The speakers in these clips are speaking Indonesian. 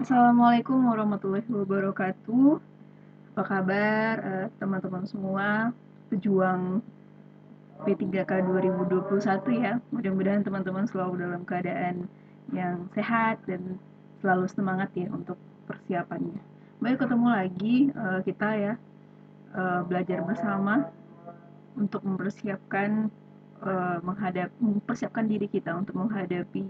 Assalamualaikum warahmatullahi wabarakatuh. Apa kabar teman-teman semua, pejuang P3K 2021 ya. Mudah-mudahan teman-teman selalu dalam keadaan yang sehat dan selalu semangat ya untuk persiapannya. Baik, ketemu lagi kita ya, belajar bersama untuk mempersiapkan diri kita untuk menghadapi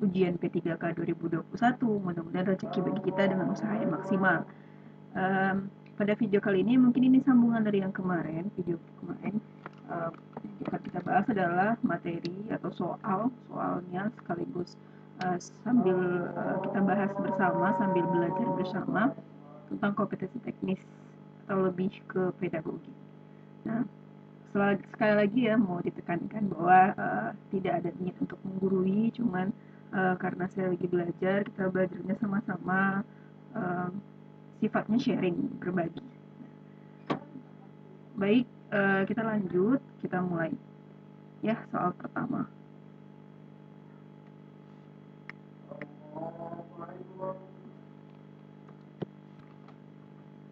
ujian P3K 2021. Mudah-mudahan rezeki bagi kita dengan usaha yang maksimal. Pada video kali ini mungkin ini sambungan dari yang kemarin, video kemarin. Yang kita bahas adalah materi atau soalnya sekaligus sambil kita bahas bersama, sambil belajar bersama tentang kompetensi teknis atau lebih ke pedagogi. Nah, sekali lagi ya mau ditekankan bahwa tidak ada niat untuk menggurui, cuman karena saya lagi belajar, kita belajarnya sama-sama, uh, sifatnya sharing, berbagi. Baik, kita lanjut, kita mulai ya soal pertama.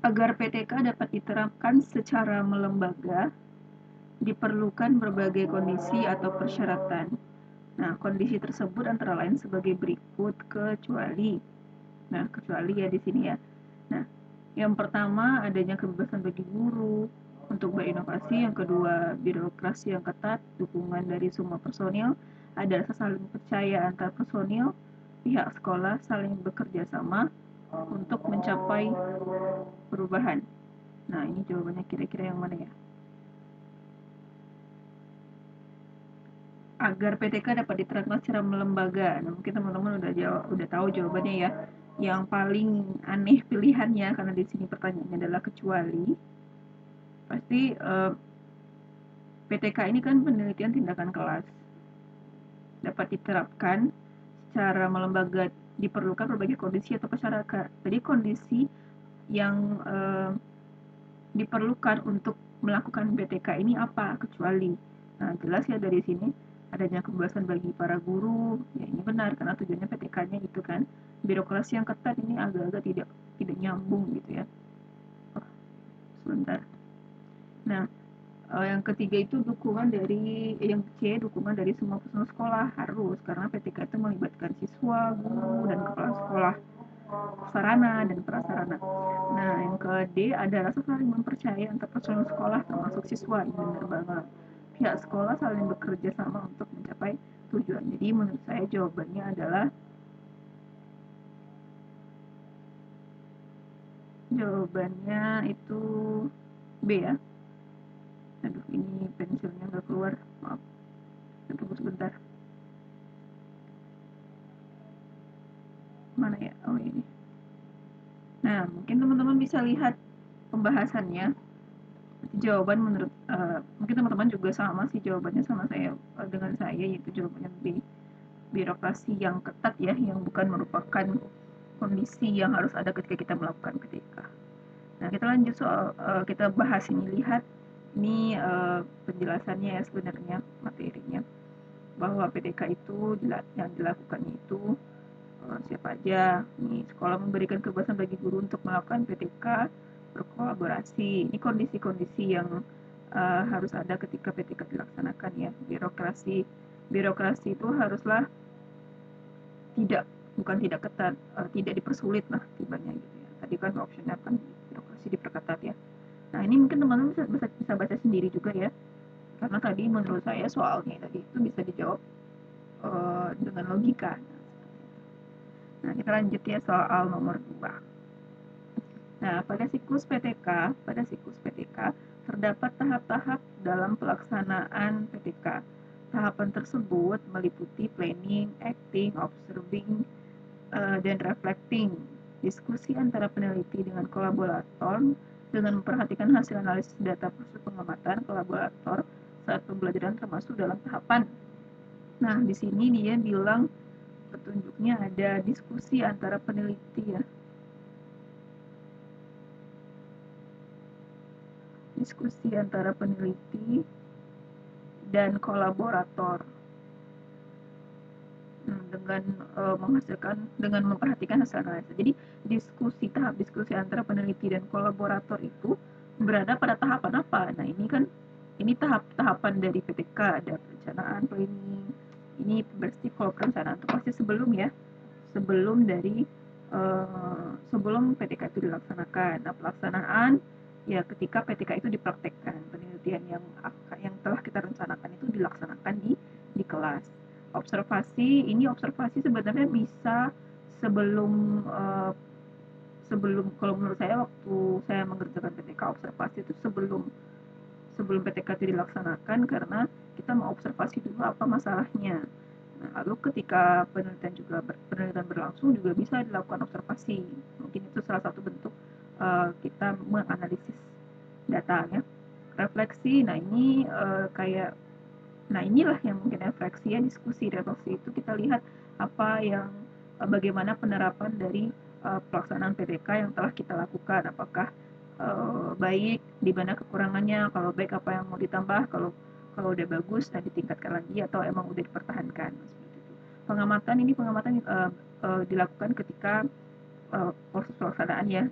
Agar PTK dapat diterapkan secara melembaga, diperlukan berbagai kondisi atau persyaratan. Nah, kondisi tersebut antara lain sebagai berikut, kecuali. Nah, kecuali ya di sini ya. Nah, yang pertama adanya kebebasan bagi guru untuk berinovasi, yang kedua birokrasi yang ketat, dukungan dari semua personil, ada rasa saling percaya antar personil, pihak sekolah saling bekerja sama untuk mencapai perubahan. Nah, ini jawabannya kira-kira yang mana ya? Agar PTK dapat diterapkan secara melembaga. Nah, mungkin teman-teman udah tahu jawabannya ya. Yang paling aneh pilihannya karena di sini pertanyaannya adalah kecuali. Pasti PTK ini kan penelitian tindakan kelas. Dapat diterapkan secara melembaga, diperlukan berbagai kondisi atau persyaratan. Jadi kondisi yang diperlukan untuk melakukan PTK ini apa? Kecuali. Nah, jelas ya dari sini adanya kebebasan bagi para guru. Ya, ini benar karena tujuannya PTK-nya itu kan. Birokrasi yang ketat ini agak-agak tidak nyambung gitu ya. Oh, sebentar. Nah, yang ketiga itu yang C, dukungan dari semua personel sekolah harus, karena PTK itu melibatkan siswa, guru, dan kepala sekolah, sarana dan prasarana. Nah, yang ke D ada rasa saling mempercayai antar personel sekolah termasuk siswa. Ini benar banget. Pihak sekolah saling bekerja sama untuk mencapai tujuan. Jadi menurut saya jawabannya itu B ya. Aduh, ini pensilnya nggak keluar. Maaf, tunggu sebentar. Mana ya? Oh, ini. Nah, mungkin teman-teman bisa lihat pembahasannya. Jawaban menurut mungkin teman-teman juga sama sih jawabannya sama saya, dengan saya, yaitu jawabannya B. Birokrasi yang ketat ya, yang bukan merupakan kondisi yang harus ada ketika kita melakukan PTK. Nah, kita lanjut soal kita bahas ini, lihat ini penjelasannya ya, sebenarnya materinya bahwa PTK itu yang dilakukannya itu siapa aja. Nih, sekolah memberikan kebebasan bagi guru untuk melakukan PTK, berkolaborasi. Ini kondisi-kondisi yang harus ada ketika PTK dilaksanakan ya. Birokrasi itu haruslah tidak bukan tidak ketat, tidak dipersulit lah tibanya gitu ya. Tadi kan optionnya kan birokrasi diperketat ya. Nah, ini mungkin teman-teman bisa baca sendiri juga ya. Karena tadi menurut saya soalnya tadi itu bisa dijawab dengan logika. Nah, kita lanjut ya soal nomor 2. Nah, pada siklus PTK terdapat tahap-tahap dalam pelaksanaan PTK. Tahapan tersebut meliputi planning, acting, observing, dan reflecting. Diskusi antara peneliti dengan kolaborator dengan memperhatikan hasil analisis data proses pengamatan kolaborator saat pembelajaran termasuk dalam tahapan. Nah, di sini dia bilang petunjuknya ada diskusi antara peneliti ya. Diskusi antara peneliti dan kolaborator. dengan menghasilkan dengan memperhatikan hasil analisa. Jadi tahap diskusi antara peneliti dan kolaborator itu berada pada tahapan apa? Nah ini tahapan dari PPK, ada perencanaan, planning. Ini berarti kalau perencanaan itu pasti sebelum PTK itu dilaksanakan. Nah pelaksanaan ya ketika PTK itu dipraktekkan, penelitian yang telah kita rencanakan itu dilaksanakan di kelas. Observasi sebenarnya bisa sebelum sebelum kalau menurut saya waktu saya mengerjakan PTK, observasi itu sebelum sebelum PTK itu dilaksanakan, karena kita mau observasi dulu apa masalahnya. Nah, lalu ketika penelitian berlangsung juga bisa dilakukan observasi. Mungkin itu salah satu bentuk kita menganalisis data ya. Refleksi, nah inilah yang mungkin refleksi ya, refleksi itu kita lihat apa yang bagaimana penerapan dari pelaksanaan PPK yang telah kita lakukan, apakah baik, di mana kekurangannya, kalau baik apa yang mau ditambah, kalau kalau udah bagus, nah ditingkatkan lagi atau emang udah dipertahankan seperti itu. Pengamatan dilakukan ketika proses pelaksanaan ya,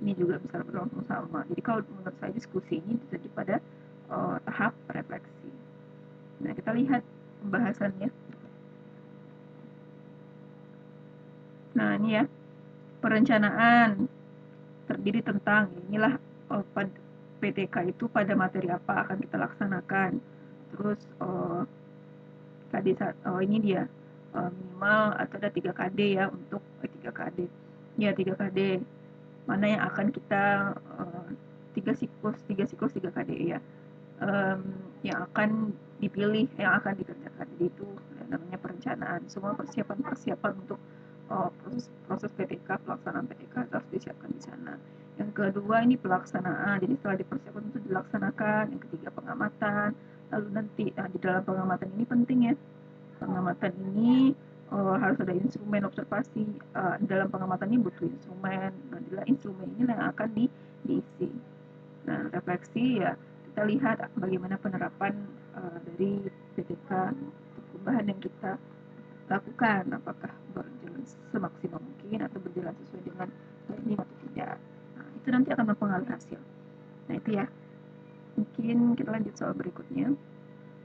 ini juga bisa berlangsung sama. Jadi kalau menurut saya diskusi ini terjadi pada tahap refleksi. Nah, kita lihat pembahasannya. Nah, ini ya, perencanaan terdiri tentang inilah PTK itu pada materi apa akan kita laksanakan. Terus ini dia minimal atau ada 3 KD ya untuk 3 KD. Ya, 3 KD. Mana yang akan kita 3 KD ya. Yang akan dipilih, yang akan dikerjakan. Jadi itu namanya perencanaan. Semua persiapan untuk proses PTK, pelaksanaan PTK harus disiapkan di sana. Yang kedua ini pelaksanaan, jadi setelah dipersiapkan itu dilaksanakan. Yang ketiga pengamatan, lalu nanti di dalam pengamatan ini penting ya, pengamatan ini harus ada instrumen observasi. Dalam pengamatan ini butuh instrumen, nah instrumen ini yang akan diisi. Nah refleksi ya, kita lihat bagaimana penerapan dari PTK, perubahan yang kita lakukan, apakah berjalan semaksimal mungkin atau berjalan sesuai dengan planning atau tidak. Nah, itu nanti akan mempengaruhi hasil. Nah, itu ya. Mungkin kita lanjut soal berikutnya.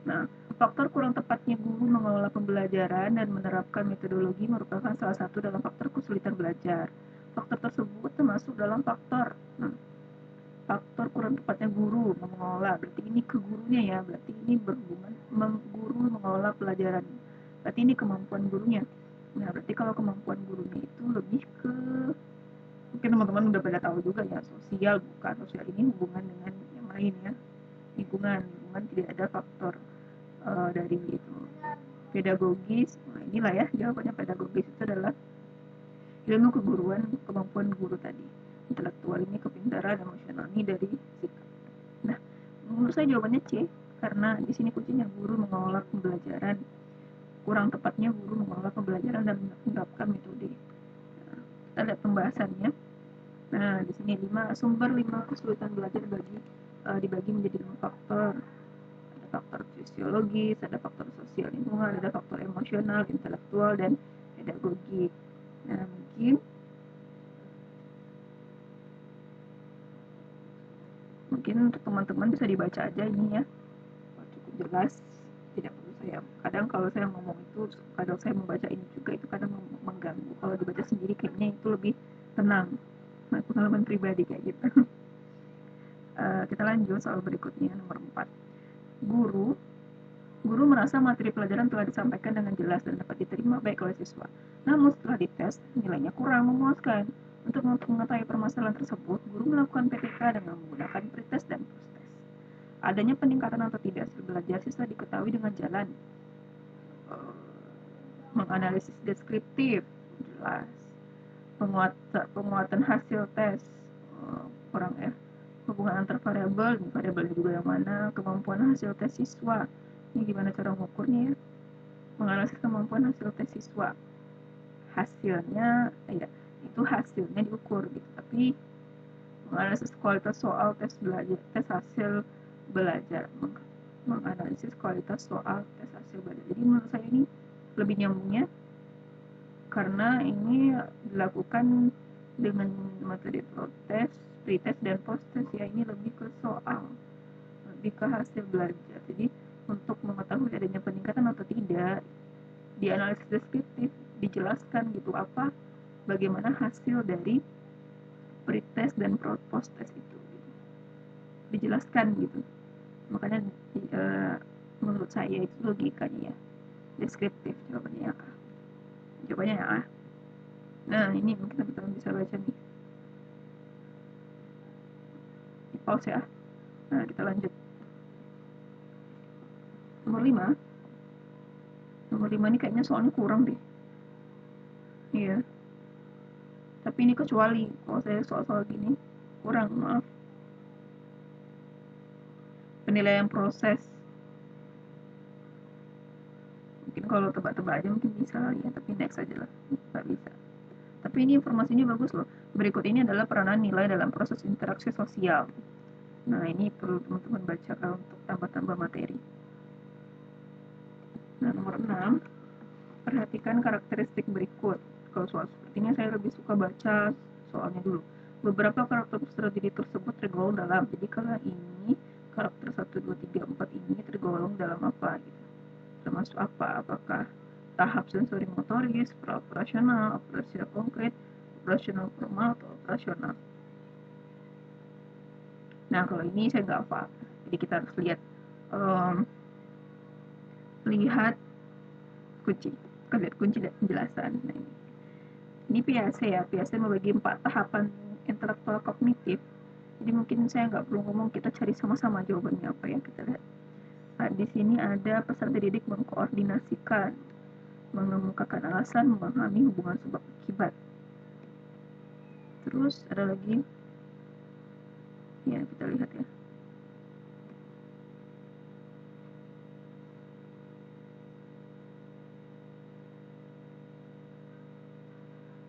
Nah, faktor kurang tepatnya guru mengelola pembelajaran dan menerapkan metodologi merupakan salah satu dalam faktor kesulitan belajar. Faktor tersebut termasuk dalam faktor kurang tepatnya guru mengelola, berarti ini ke gurunya ya, berarti ini berhubungan guru mengelola pelajaran, berarti ini kemampuan gurunya. Nah berarti kalau kemampuan gurunya itu lebih ke, mungkin teman-teman udah pada tahu juga ya, sosial ini hubungan dengan yang lain ya, lingkungan tidak ada faktor dari itu. Pedagogis, nah inilah ya jawabannya. Pedagogis itu adalah ilmu keguruan, kemampuan guru tadi. Intelektual ini kepintaran, emosional ini dari sikap. Nah, menurut saya jawabannya C, karena di sini kuncinya guru mengelola pembelajaran. Kurang tepatnya guru mengelola pembelajaran dan menerapkan metode. Nah, kita lihat pembahasannya. Nah, di sini 5 kesulitan belajar dibagi menjadi 5 faktor. Ada faktor fisiologis, ada faktor sosial lingkungan, ada faktor emosional, intelektual, dan pedagogik. Nah, mungkin untuk teman-teman bisa dibaca aja ini ya, cukup jelas, tidak perlu saya, kadang kalau saya ngomong itu, kadang saya membaca ini juga itu kadang mengganggu. Kalau dibaca sendiri kayaknya itu lebih tenang, pengalaman pribadi kayak gitu. Kita lanjut soal berikutnya, nomor 4. Guru merasa materi pelajaran telah disampaikan dengan jelas dan dapat diterima baik oleh siswa. Namun setelah dites, nilainya kurang memuaskan. Untuk mengetahui permasalahan tersebut, guru melakukan PPK dengan menggunakan pretest dan post-test. Adanya peningkatan atau tidak hasil belajar siswa diketahui dengan jalan menganalisis deskriptif, jelas. Penguatan hasil tes, kurang ya. Hubungan antar variabel juga yang mana, kemampuan hasil tes siswa. Ini gimana cara mengukurnya ya? Menganalisis kemampuan hasil tes siswa. Hasilnya, ya, itu hasilnya diukur gitu. Tapi menganalisis kualitas soal tes hasil belajar, menganalisis kualitas soal tes hasil belajar. Jadi menurut saya ini lebih nyambungnya karena ini dilakukan dengan metode protest, pretest, dan post-test ya. Ini lebih ke soal, lebih ke hasil belajar. Jadi untuk mengetahui adanya peningkatan atau tidak, di analisis deskriptif dijelaskan gitu apa bagaimana hasil dari pretest dan post-test itu gitu. Dijelaskan gitu. Makanya menurut saya itu logikanya ya deskriptif jawabannya ya. Jawabannya ya. Nah, ini mungkin teman-teman bisa baca nih. Di pause ya. Nah, kita lanjut. Nomor 5. Nomor 5 ini kayaknya soalnya kurang deh. Iya. Tapi ini kecuali kalau saya soal-soal gini kurang, maaf. Penilaian proses. Mungkin kalau tebak-tebak aja mungkin bisa ya, tapi next aja lah. Nggak bisa. Tapi ini informasinya bagus loh. Berikut ini adalah peranan nilai dalam proses interaksi sosial. Nah, ini perlu teman-teman baca untuk tambah-tambah materi. Nah, nomor 6, perhatikan karakteristik berikut. Kalau soal seperti ini saya lebih suka baca soalnya dulu. Beberapa karakter strategi tersebut tergolong dalam. Jadi kalau ini karakter 1, 2, 3, 4 ini tergolong dalam apa gitu. Termasuk apa? Apakah tahap sensori motoris, operasional, operasional konkret, operasional formal, atau operasional. Nah, kalau ini saya nggak hafal. Jadi kita harus lihat lihat kunci. Kita lihat kunci dan penjelasan. Nah, ini PAC ya. PAC membagi 4 tahapan intelektual kognitif. Jadi mungkin saya nggak perlu ngomong, kita cari sama-sama jawabannya apa yang kita lihat. Nah, di sini ada peserta didik mengkoordinasikan, mengemukakan alasan, memahami hubungan sebab akibat. Terus ada lagi, ya kita lihat ya.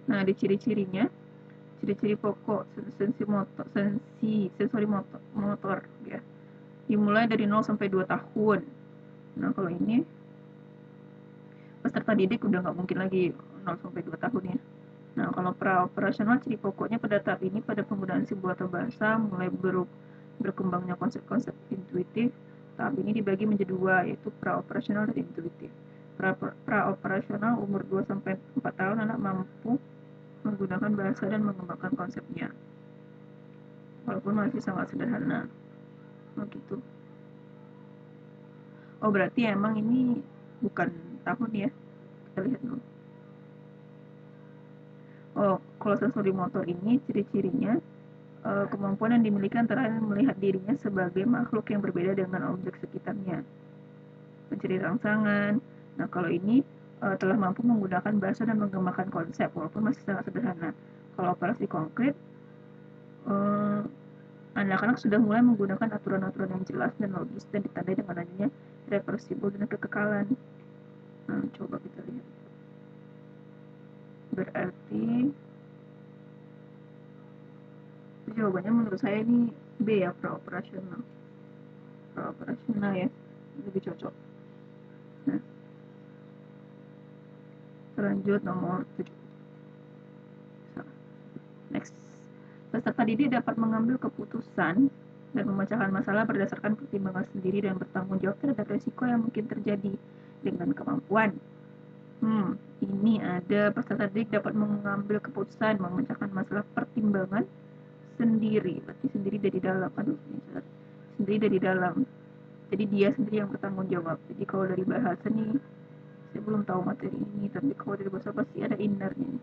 Nah, di ciri-cirinya, ciri-ciri pokok sensori motor ya. Dimulai dari 0 sampai 2 tahun. Nah, kalau ini peserta didik udah nggak mungkin lagi 0 sampai 2 tahun ya. Nah, kalau pra-operasional, ciri pokoknya pada tahap ini pada penggunaan simbol atau bahasa mulai berkembangnya konsep-konsep intuitif. Tahap ini dibagi menjadi 2, yaitu pra-operasional dan intuitif. Pra-operasional umur 2 sampai 4 tahun anak mampu menggunakan bahasa dan mengembangkan konsepnya. Walaupun masih sangat sederhana. Begitu. Oh, berarti emang ini bukan tahun ya. Kita lihat dulu. Oh, kalau sensori motor ini ciri-cirinya kemampuan yang dimiliki antara lain melihat dirinya sebagai makhluk yang berbeda dengan objek sekitarnya, mencari rangsangan. Nah, kalau ini telah mampu menggunakan bahasa dan mengembangkan konsep walaupun masih sangat sederhana. Kalau operasi konkret, anak-anak sudah mulai menggunakan aturan-aturan yang jelas dan logis dan ditandai dengan adanya reversibel dan kekekalan. Nah, coba kita lihat. Berarti jawabannya menurut saya ini B ya, pra-operasional. Pra-operasional ya, lebih cocok. Nah, lanjut nomor 7. Next. Peserta didik dapat mengambil keputusan dan memecahkan masalah berdasarkan pertimbangan sendiri dan bertanggung jawab terhadap resiko yang mungkin terjadi dengan kemampuan. Ini ada peserta didik dapat mengambil keputusan, memecahkan masalah pertimbangan sendiri. Berarti sendiri dari dalam. Sendiri dari dalam. Jadi dia sendiri yang bertanggung jawab. Jadi kalau dari bahasa nih, saya belum tahu materi ini, tapi kalau dari bahasa pasti ada innernya.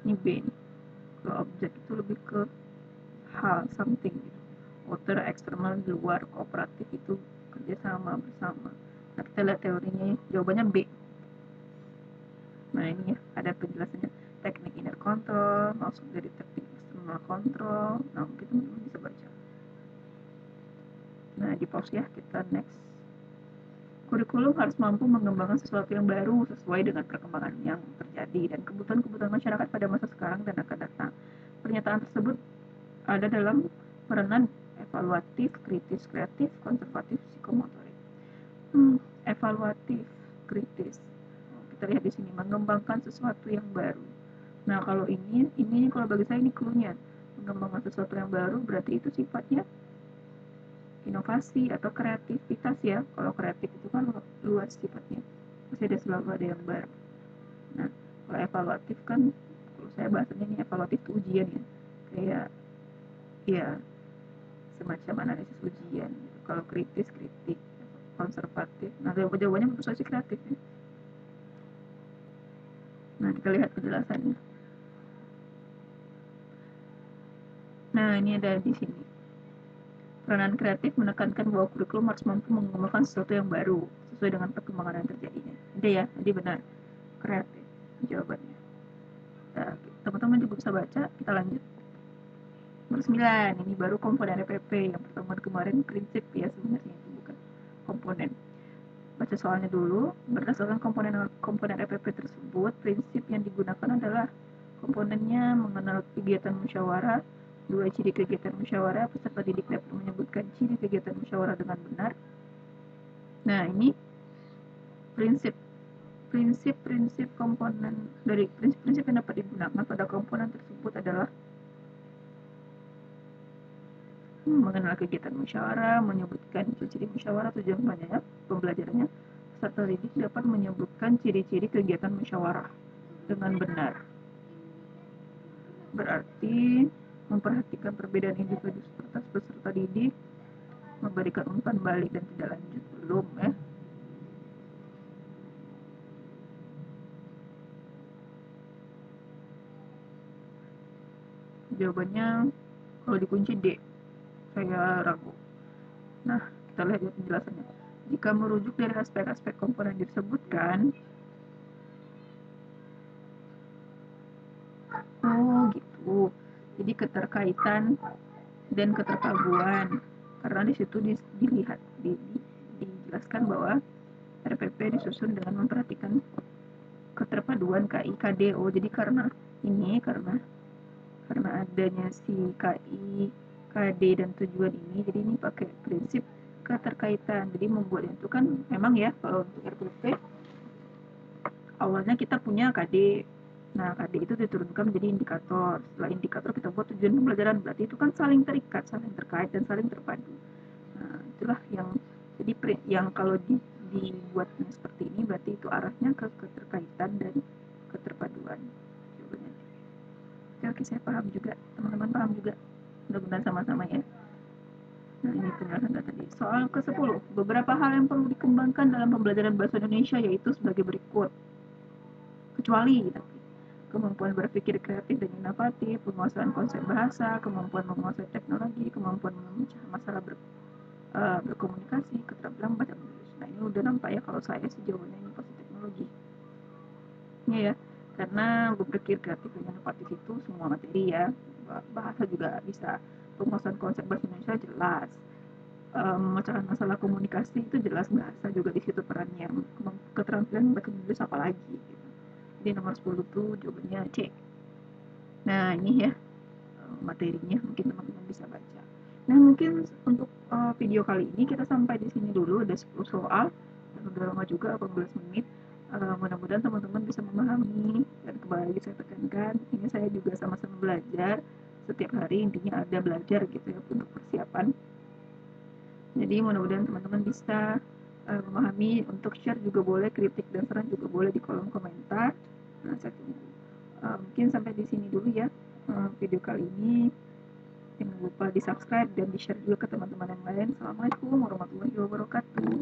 Ini B nih. Kalau objek itu lebih ke hal, something gitu. Outer, eksternal, di luar, kooperatif itu kerjasama bersama. Nah, kita lihat teorinya, jawabannya B. Nah, ini ya, ada penjelasannya. Teknik inner control, maksud dari teknik external control. Nah, mungkin teman-teman bisa baca. Nah, di pause ya, kita next. Kurikulum harus mampu mengembangkan sesuatu yang baru sesuai dengan perkembangan yang terjadi dan kebutuhan-kebutuhan masyarakat pada masa sekarang dan akan datang. Pernyataan tersebut ada dalam peranan evaluatif, kritis, kreatif, konservatif, psikomotorik. Evaluatif, kritis. kita lihat di sini, mengembangkan sesuatu yang baru. Nah, kalau ini kalau bagi saya ini clue-nya. Mengembangkan sesuatu yang baru berarti itu sifatnya inovasi atau kreativitas ya. Kalau kreatif itu kan luas sifatnya, pasti ada selalu ada yang baru. Nah, kalau evaluatif kan, kalau saya bahasanya ini evaluatif itu ujian ya, kayak ya semacam analisis ujian gitu. Kalau kritis, kritik, konservatif. Nah, jawabannya menurut saya sih kreatif ya. Nah, kita lihat penjelasannya. Nah, ini ada di sini. Peranan kreatif menekankan bahwa kurikulum harus mampu mengembangkan sesuatu yang baru sesuai dengan perkembangan yang terjadinya. Ada ya, jadi benar. Kreatif jawabannya. Nah, teman-teman juga bisa baca, kita lanjut. Nomor 9, ini baru komponen EPP. Yang pertemuan kemarin prinsip ya sebenarnya, itu bukan komponen. Baca soalnya dulu. Berdasarkan komponen EPP tersebut, prinsip yang digunakan adalah komponennya mengenal kegiatan musyawarah, 2 ciri kegiatan musyawarah, peserta didik dapat menyebutkan ciri kegiatan musyawarah dengan benar. Nah, ini prinsip komponen dari prinsip-prinsip yang dapat digunakan pada komponen tersebut adalah mengenal kegiatan musyawarah, menyebutkan ciri-ciri musyawarah, tujuan pembelajarannya, peserta didik dapat menyebutkan ciri-ciri kegiatan musyawarah dengan benar. Berarti memperhatikan perbedaan individu serta peserta didik, memberikan umpan balik dan tidak lanjut, belum ya. Jawabannya kalau dikunci D, saya ragu. Nah, kita lihat penjelasannya. Jika merujuk dari aspek-aspek komponen disebutkan, oh gitu, jadi keterkaitan dan keterpaduan, karena di situ dijelaskan bahwa RPP disusun dengan memperhatikan keterpaduan KI KDO. Jadi karena adanya si KI KD dan tujuan ini, jadi ini pakai prinsip keterkaitan. Jadi membuat itu kan memang ya, kalau untuk RPP awalnya kita punya KD. Nah, KD itu diturunkan menjadi indikator. Setelah indikator kita buat tujuan pembelajaran. Berarti itu kan saling terikat, saling terkait, dan saling terpadu. Nah, itulah yang jadi yang kalau dibuatnya seperti ini berarti itu arahnya ke keterkaitan dan keterpaduan. Oke, saya paham juga. Teman-teman paham juga. Mudah-mudahan sama-sama ya. Nah, ini penjelasan tadi. Soal ke-10. Beberapa hal yang perlu dikembangkan dalam pembelajaran bahasa Indonesia yaitu sebagai berikut. Kecuali kemampuan berpikir kreatif dan inovatif, penguasaan konsep bahasa, kemampuan menguasai teknologi, kemampuan memecah masalah berkomunikasi, keterampilan membaca menulis. Nah, ini udah nampak ya kalau saya sih jawabannya ini pasti teknologi. Ya, karena berpikir kreatif dan inovatif itu semua materi ya, bahasa juga bisa, penguasaan konsep bahasa Indonesia jelas, memecahkan masalah komunikasi itu jelas, bahasa juga di situ perannya, keterampilan membaca menulis apalagi gitu. Jadi nomor 10 tuh jawabannya C. Nah, ini ya materinya, mungkin teman-teman bisa baca. Nah, mungkin untuk video kali ini kita sampai di sini dulu, ada 10 soal dan udah lama juga 18 menit. Mudah-mudahan teman-teman bisa memahami, dan kembali saya tekankan ini saya juga sama-sama belajar setiap hari, intinya ada belajar gitu ya untuk persiapan. Jadi mudah-mudahan teman-teman bisa memahami. Untuk share juga boleh, kritik dan saran juga boleh di kolom komentar. Nah, saya tunggu. Mungkin sampai di sini dulu ya video kali ini. Jangan lupa di subscribe dan di share juga ke teman-teman yang lain. Assalamualaikum warahmatullahi wabarakatuh.